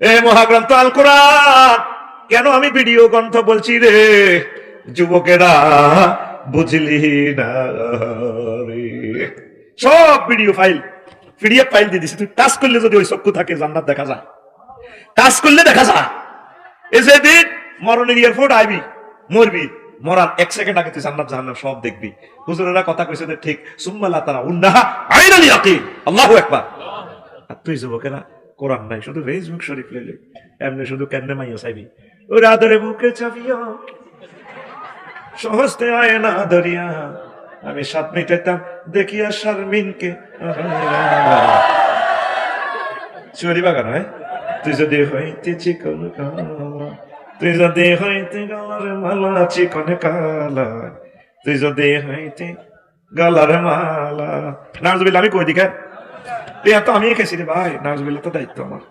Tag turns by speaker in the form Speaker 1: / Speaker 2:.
Speaker 1: এ মহাগ্রন্থ আল কোরআন কেন আমি ভিডিও গ্রন্থ বলছি রে যুবকেরা, বুঝলি না রে? সব ভিডিও ফাইল পিডিএফ ফাইল দিয়ে দিছি, তুই টাচ করলে যদি ওই চক্ষু থাকে জান্নাত দেখা যায়, টাচ করলে দেখা যায়। এই যে দিন মরণের এয়ারপোর্ট আইবি, মরবি, মরার 1 সেকেন্ড আগে তুই জান্নাত জাহান্নাম সব দেখবি। হুজুরেরা কথা কইছে ঠিক, সুম্মা লা তারা উন্নাহা আইনাল ইয়াকিন, আল্লাহু আকবার। আর তুই যুবকেরা কোরআন নাই, শুধু ফেসবুক শরীফ লেলে এমনি শুধু কেন্নে মাইয়া চাইবি, ওর আদরে বুকে চাপিয়া সহজতে হয় না দরিয়া, আমি 7 মিটাইতাম দেখিয়া শারমিনকে চুরি বাগান হয়। তুই যদি হইতে চিকন কালা, তুই যদি হইতে গলার মালা চিকন কালা, তুই যদি হইতে গলার মালা। নাজবিল্লাহ আমি কই দিকে, এত আমি খেয়েছি রে ভাই, নাজবিল্লাহ তো দায়িত্ব আমার।